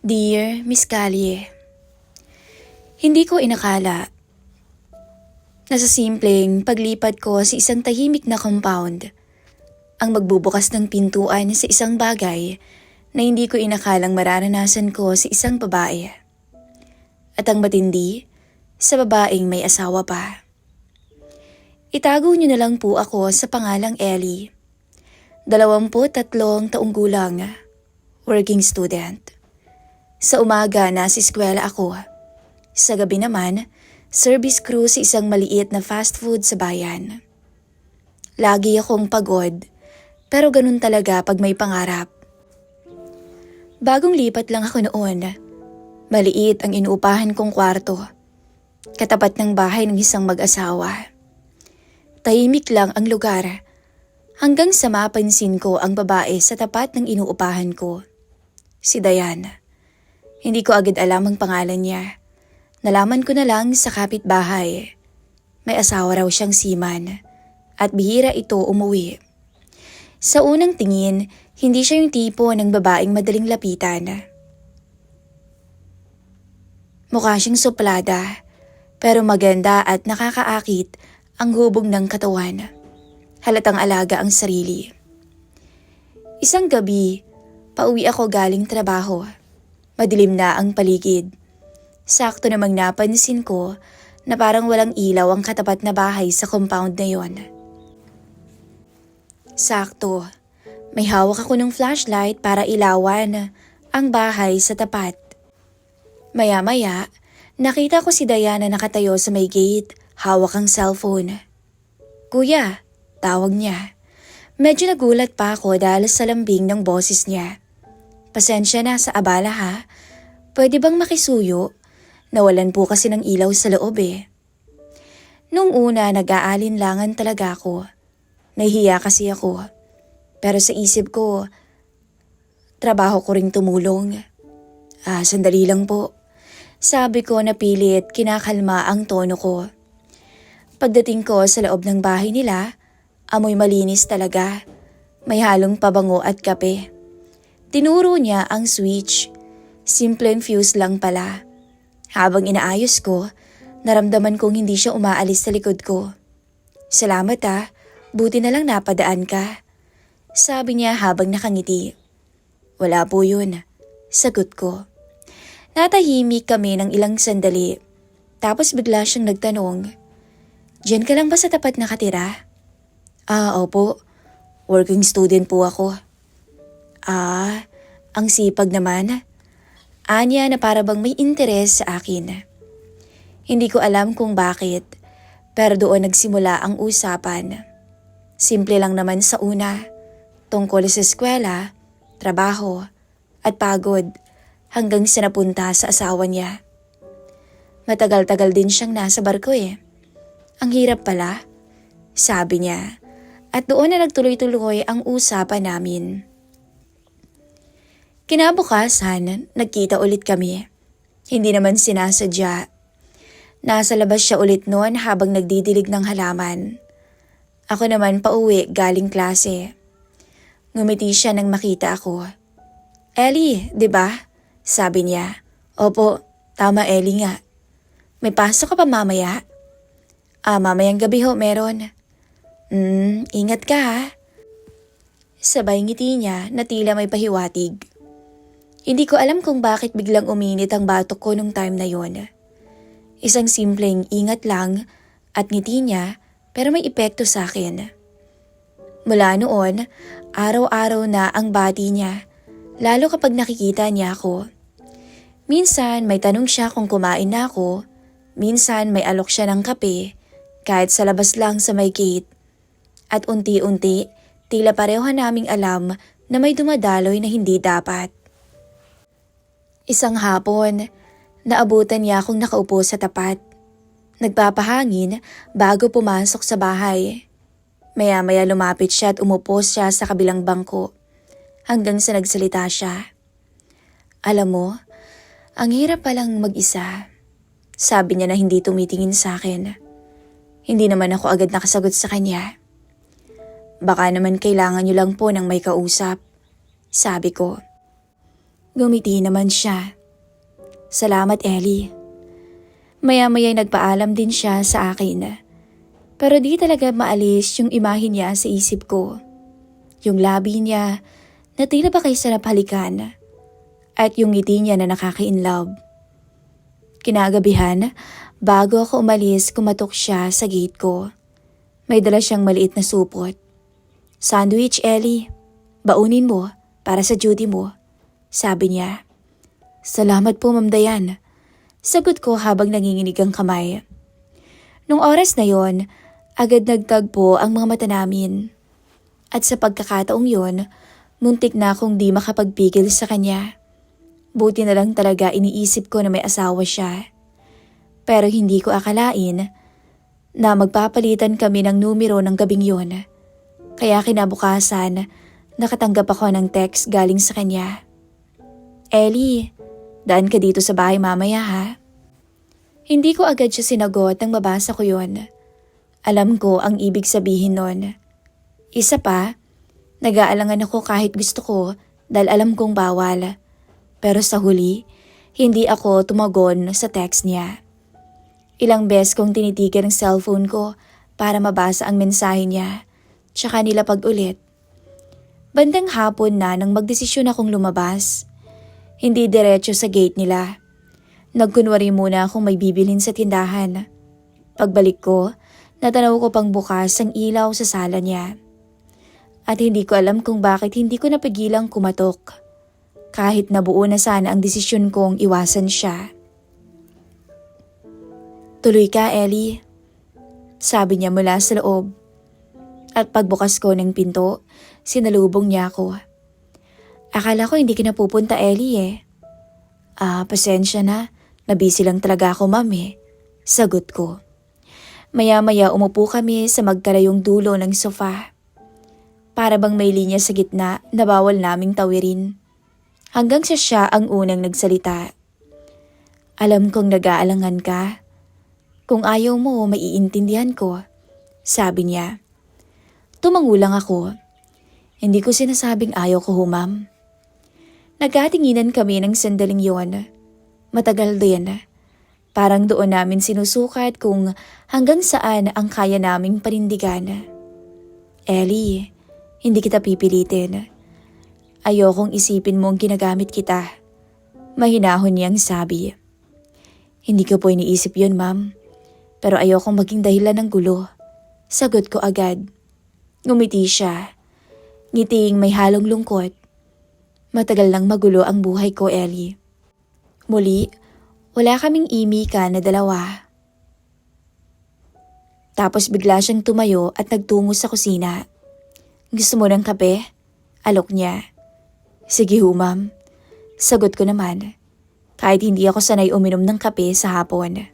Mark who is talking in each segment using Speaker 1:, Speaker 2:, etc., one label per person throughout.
Speaker 1: Dear Miss Callie, hindi ko inakala na sa simpleng paglipat ko sa isang tahimik na compound ang magbubukas ng pintuan sa isang bagay na hindi ko inakalang mararanasan ko sa isang babae. At ang matindi, sa babaeng may asawa pa. Itago niyo na lang po ako sa pangalang Ellie. 23 taong gulang, working student. Sa umaga nasa eskwela ako. Sa gabi naman, service crew sa isang maliit na fast food sa bayan. Lagi akong pagod, pero ganun talaga pag may pangarap. Bagong lipat lang ako noon. Maliit ang inuupahan kong kwarto. Katapat ng bahay ng isang mag-asawa. Tahimik lang ang lugar. Hanggang sa mapansin ko ang babae sa tapat ng inuupahan ko. Si Diane. Hindi ko agad alam ang pangalan niya. Nalaman ko na lang sa kapitbahay. May asawa raw siyang seaman at bihira ito umuwi. Sa unang tingin, hindi siya yung tipo ng babaeng madaling lapitan. Mukha siyang suplada, pero maganda at nakakaakit ang hubog ng katawan. Halatang alaga ang sarili. Isang gabi, pauwi ako galing trabaho. Madilim na ang paligid. Sakto namang napansin ko na parang walang ilaw ang katapat na bahay sa compound na yon. Sakto, may hawak ako ng flashlight para ilawan ang bahay sa tapat. Maya-maya, nakita ko si Diana nakatayo sa may gate, hawak ang cellphone. "Kuya," tawag niya. Medyo nagulat pa ako dahil sa lambing ng boses niya. "Pasensya na sa abala ha. Pwede bang makisuyo? Nawalan po kasi ng ilaw sa loob eh." Nung una nag-aalinlangan talaga ako. Nahihiya kasi ako. Pero sa isip ko, trabaho ko ring tumulong. Sandali lang po. Sabi ko na pilit kinakalma ang tono ko. Pagdating ko sa loob ng bahay nila, amoy malinis talaga. May halong pabango at kape. Tinuro niya ang switch. Simpleng fuse lang pala. Habang inaayos ko, naramdaman kong hindi siya umaalis sa likod ko. "Salamat buti na lang napadaan ka," sabi niya habang nakangiti. "Wala po yun," sagot ko. Natahimik kami ng ilang sandali. Tapos bigla siyang nagtanong, "Diyan ka lang ba sa tapat nakatira?" Opo. Working student po ako." Ang sipag naman." Anya na para bang may interes sa akin. Hindi ko alam kung bakit, pero doon nagsimula ang usapan. Simple lang naman sa una, tungkol sa eskwela, trabaho, at pagod, hanggang sa napunta sa asawa niya. Matagal-tagal din siyang nasa barko eh. "Ang hirap pala," sabi niya, at doon na nagtuloy-tuloy ang usapan namin. Kinabukasan, nagkita ulit kami. Hindi naman sinasadya. Nasa labas siya ulit noon habang nagdidilig ng halaman. Ako naman pauwi galing klase. Ngumiti siya nang makita ako. "Ellie, di ba?" sabi niya. "Opo, tama Ellie nga." "May pasok ka pa mamaya?" Mamayang gabi ho meron." Ingat ka ha." Sabay ngiti niya na tila may pahiwatig. Hindi ko alam kung bakit biglang uminit ang batok ko nung time na yon. Isang simpleng ingat lang at ngiti niya pero may epekto sa akin. Mula noon, araw-araw na ang bati niya, lalo kapag nakikita niya ako. Minsan may tanong siya kung kumain na ako, minsan may alok siya ng kape, kahit sa labas lang sa may gate. At unti-unti, tila pareho naming alam na may dumadaloy na hindi dapat. Isang hapon, naabutan niya akong nakaupo sa tapat. Nagpapahangin bago pumasok sa bahay. Maya-maya lumapit siya at umupo siya sa kabilang bangko. Hanggang sa nagsalita siya. "Alam mo, ang hirap palang mag-isa." Sabi niya na hindi tumitingin sa akin. Hindi naman ako agad nakasagot sa kanya. "Baka naman kailangan niyo lang po ng may kausap," sabi ko. Ngumiti naman siya. Salamat, Ellie. Maya-maya'y nagpaalam din siya sa akin. Pero di talaga maalis yung imahe niya sa isip ko. Yung labi niya na tila ba kay sarap halikan. At yung ngiti niya na nakaka-inlove. Kinagabihan, bago ako umalis, kumatok siya sa gate ko. May dala siyang maliit na supot. Sandwich, Ellie. Baunin mo para sa duty mo, sabi niya. Salamat po, Ma'am Dayan. Sagot ko habang nanginginig ang kamay. Nung oras na yon, agad nagtagpo ang mga mata namin. At sa pagkakataong yon, muntik na akong di makapagpigil sa kanya. Buti na lang talaga iniisip ko na may asawa siya. Pero hindi ko akalain na magpapalitan kami ng numero ng gabing yon. Kaya kinabukasan, nakatanggap ako ng text galing sa kanya. Ellie, daan ka dito sa bahay mamaya ha? Hindi ko agad siya sinagot nang mabasa ko yon. Alam ko ang ibig sabihin nun. Isa pa, nag-aalangan ako kahit gusto ko dahil alam kong bawal. Pero sa huli, hindi ako tumagon sa text niya. Ilang beses kong tinitigan ang cellphone ko para mabasa ang mensahe niya, tsaka nilapag ulit. Bandang hapon na nang magdesisyon akong lumabas. Hindi diretso sa gate nila. Nagkunwari muna akong may bibilhin sa tindahan. Pagbalik ko, natanaw ko pang bukas ang ilaw sa sala niya. At hindi ko alam kung bakit hindi ko napigilang kumatok. Kahit nabuo na sana ang desisyon kong iwasan siya. Tuloy ka, Ellie. Sabi niya mula sa loob. At pagbukas ko ng pinto, sinalubong niya ako. Akala ko hindi ka na pupunta, Ellie eh. Pasensya na. Nabisi lang talaga ako, ma'am eh. Sagot ko. Maya-maya umupo kami sa magkalayong dulo ng sofa. Para bang may linya sa gitna na bawal naming tawirin. Hanggang sa siya ang unang nagsalita. Alam kong nag-aalangan ka. Kung ayaw mo, maiintindihan ko. Sabi niya. Tumangulang ako. Hindi ko sinasabing ayaw ko, ma'am. Nagkatinginan kami ng sandaling yon. Matagal din. Parang doon namin sinusukat kung hanggang saan ang kaya naming panindigan. Ellie, hindi kita pipilitin. Ayokong isipin mong ginagamit kita. Mahinahon niyang sabi. Hindi ko po iniisip yun, ma'am. Pero ayokong maging dahilan ng gulo. Sagot ko agad. Ngumiti siya. Ngiting may halong lungkot. Matagal nang magulo ang buhay ko, Ellie. Muli, wala kaming imika na dalawa. Tapos bigla siyang tumayo at nagtungo sa kusina. Gusto mo ng kape? Alok niya. Sige ho, ma'am. Sagot ko naman. Kahit hindi ako sanay uminom ng kape sa hapon.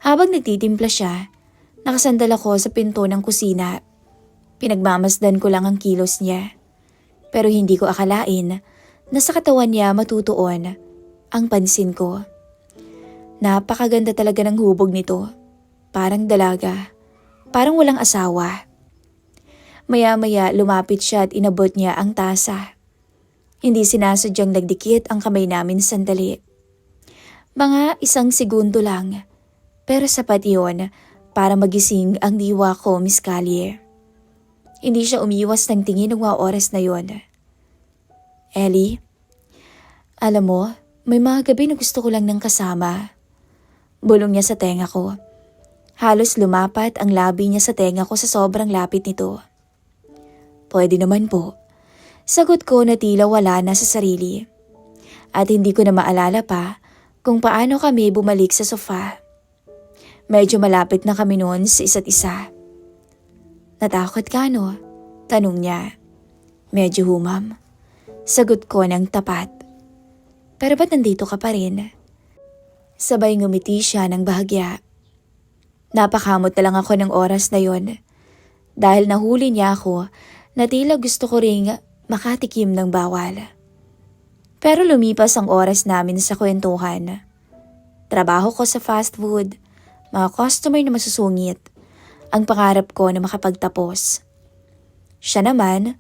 Speaker 1: Habang nagtitimpla siya, nakasandal ako sa pinto ng kusina. Pinagmamasdan ko lang ang kilos niya. Pero hindi ko akalain na sa katawan niya matutuon ang pansin ko. Napakaganda talaga ng hubog nito. Parang dalaga. Parang walang asawa. Maya-maya lumapit siya at inabot niya ang tasa. Hindi sinasadyang nagdikit ang kamay namin sandali. Mga 1 segundo lang. Pero sapat iyon para magising ang diwa ko, Miss Callie. Hindi siya umiwas ng tingin ng mga oras na yon. Ellie, alam mo, may mga gabi na gusto ko lang ng kasama. Bulong niya sa tenga ko. Halos lumapat ang labi niya sa tenga ko sa sobrang lapit nito. Pwede naman po. Sagot ko na tila wala na sa sarili. At hindi ko na maalala pa kung paano kami bumalik sa sofa. Medyo malapit na kami noon sa isa't isa. Natakot ka, no? Tanong niya. Medyo ho, ma'am. Sagot ko ng tapat. Pero ba't nandito ka pa rin? Sabay ngumiti siya ng bahagya. Napakamot na lang ako ng oras na yon. Dahil nahuli niya ako na tila gusto ko ring makatikim ng bawal. Pero lumipas ang oras namin sa kwentuhan. Trabaho ko sa fast food, mga customer na masusungit, ang pangarap ko na makapagtapos. Siya naman,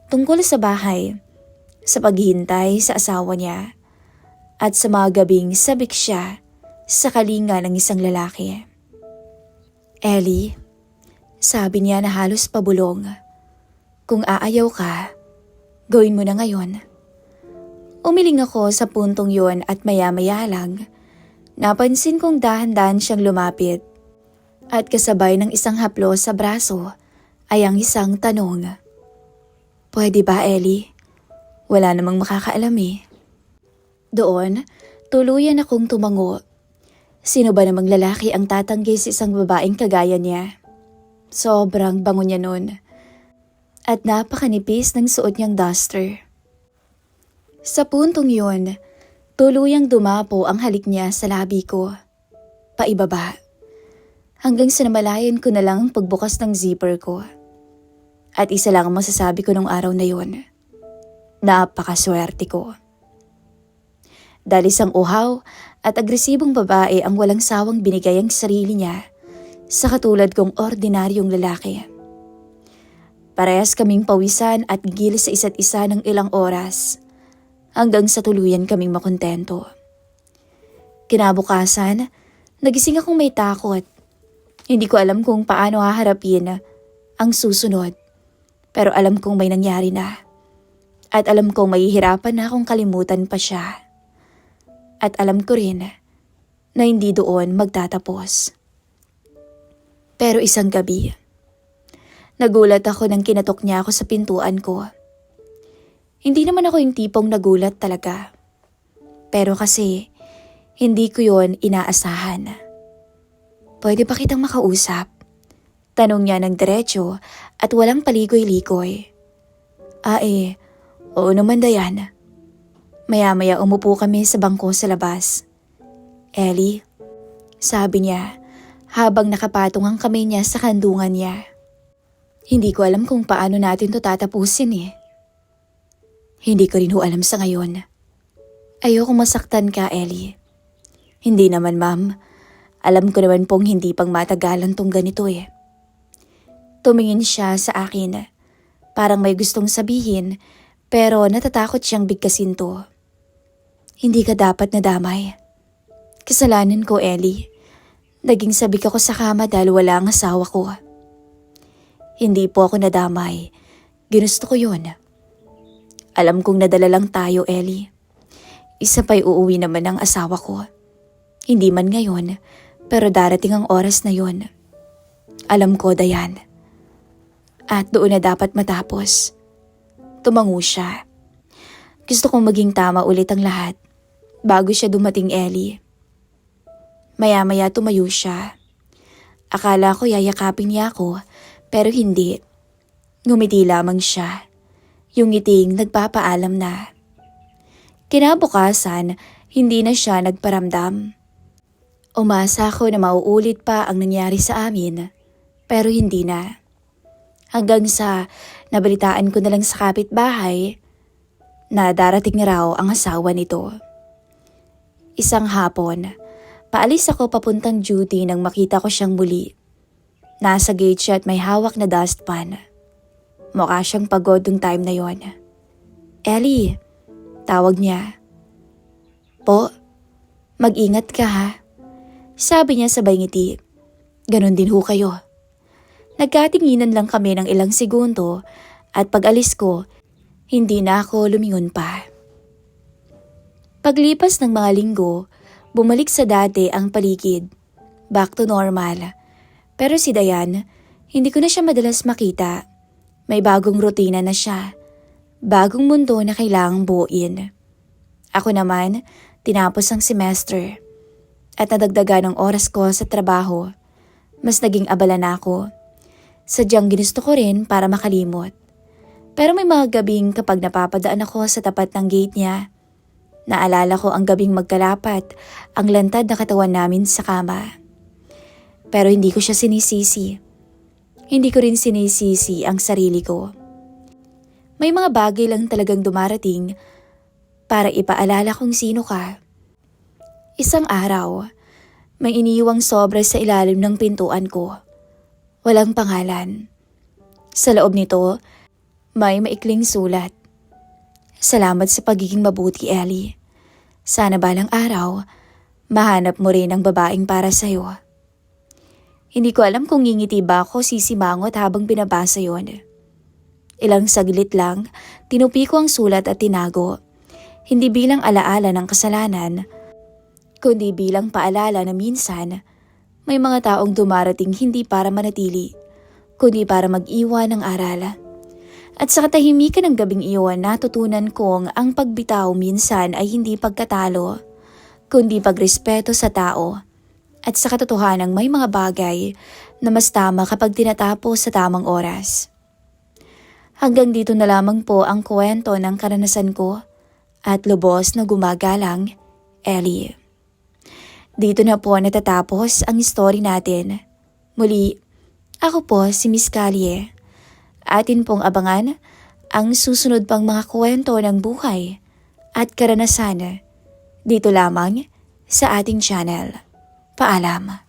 Speaker 1: tungkol sa bahay, sa paghihintay sa asawa niya at sa mga gabing sabik siya sa kalinga ng isang lalaki. Ellie, sabi niya na halos pabulong, kung aayaw ka, gawin mo na ngayon. Umiling ako sa puntong yon at maya-maya lang, napansin kong dahan-dahan siyang lumapit at kasabay ng isang haplos sa braso ay ang isang tanong. Pwede ba, Ellie? Wala namang makakaalam eh. Doon, tuluyan akong tumango. Sino ba namang lalaki ang tatanggi sa isang babaeng kagaya niya? Sobrang bango niya nun. At napakanipis ng suot niyang duster. Sa puntong yun, tuluyang dumapo ang halik niya sa labi ko. Paibaba. Hanggang sa namalayan ko na lang ang pagbukas ng zipper ko. At isa lang ang masasabi ko nung araw na yun. Napakaswerte ko. Dahil isang uhaw at agresibong babae ang walang sawang binigay ang sarili niya sa katulad kong ordinaryong lalaki. Parehas kaming pawisan at gigil sa isa't isa ng ilang oras hanggang sa tuluyan kaming makontento. Kinabukasan, nagising akong may takot. Hindi ko alam kung paano haharapin ang susunod, pero alam kong may nangyari na. At alam kong mahihirapan na akong kalimutan pa siya. At alam ko rin na hindi doon magtatapos. Pero isang gabi, nagulat ako nang kinatok niya ako sa pintuan ko. Hindi naman ako yung tipong nagulat talaga. Pero kasi, hindi ko yon inaasahan. Pwede ba kitang makausap? Tanong niya ng diretso at walang paligoy-ligoy. Oo naman Dayan. Maya-maya umupo kami sa bangko sa labas. Ellie, sabi niya habang nakapatong ang kamay niya sa kandungan niya. Hindi ko alam kung paano natin to tatapusin eh. Hindi ko rin alam sa ngayon. Ayokong masaktan ka, Ellie. Hindi naman, ma'am. Alam ko naman pong hindi pang matagalan tong ganito eh. Tumingin siya sa akin. Parang may gustong sabihin, pero natatakot siyang bigkasin to. Hindi ka dapat nadamay. Kasalanan ko, Ellie. Naging sabik ako sa kama dahil wala ang asawa ko. Hindi po ako nadamay. Ginusto ko yun. Alam kong nadala lang tayo, Ellie. Isa pa'y uuwi naman ang asawa ko. Hindi man ngayon, pero darating ang oras na yun. Alam ko, Dayan. At doon na dapat matapos. Tumango siya. Gusto kong maging tama ulit ang lahat. Bago siya dumating, Ellie. Maya-maya tumayo siya. Akala ko yayakapin niya ako, pero hindi. Ngumiti lamang siya. Yung ngiting nagpapaalam na. Kinabukasan, hindi na siya nagparamdam. Umasa ako na mauulit pa ang nangyari sa amin, pero hindi na. Hanggang sa nabalitaan ko na lang sa kapitbahay na darating raw ang asawa nito. Isang hapon, paalis ako papuntang duty nang makita ko siyang muli. Nasa gate siya at may hawak na dustpan. Mukha siyang pagod ng time na yon. Ellie, tawag niya. Po, mag-ingat ka ha. Sabi niya sabay ngiti. Ganon din ho kayo. Nagkatinginan lang kami ng ilang segundo at pag alis ko, hindi na ako lumingon pa. Paglipas ng mga linggo, bumalik sa dati ang paligid. Back to normal. Pero si Dayan, hindi ko na siya madalas makita. May bagong rutina na siya. Bagong mundo na kailangang buuin. Ako naman, tinapos ang semester. At nadagdagan ng oras ko sa trabaho. Mas naging abala na ako. Sadyang ginusto ko rin para makalimot. Pero may mga gabing kapag napapadaan ako sa tapat ng gate niya, naalala ko ang gabing magkalapat ang lantad na katawan namin sa kama. Pero hindi ko siya sinisisi. Hindi ko rin sinisisi ang sarili ko. May mga bagay lang talagang dumarating para ipaalala kung sino ka. Isang araw, may iniiwang sobra sa ilalim ng pintuan ko. Walang pangalan. Sa loob nito, may maikling sulat. Salamat sa pagiging mabuti, Ellie. Sana balang araw, mahanap mo rin ang babaeng para sa'yo. Hindi ko alam kung ngingiti ba ako sisimangot habang binabasa yon. Ilang saglit lang, tinupi ko ang sulat at tinago. Hindi bilang alaala ng kasalanan, kundi bilang paalala na minsan, may mga taong dumarating hindi para manatili, kundi para mag-iwan ng aral. At sa katahimikan ng gabing iyon, natutunan kong ang pagbitaw minsan ay hindi pagkatalo, kundi pagrespeto sa tao. At sa katotohanang may mga bagay na mas tama kapag tinatapos sa tamang oras. Hanggang dito na lamang po ang kwento ng karanasan ko at lubos na gumagalang, Ellie. Dito na po natatapos ang story natin. Muli, ako po si Miss Callie. Atin pong abangan ang susunod pang mga kwento ng buhay at karanasan dito lamang sa ating channel. Paalam.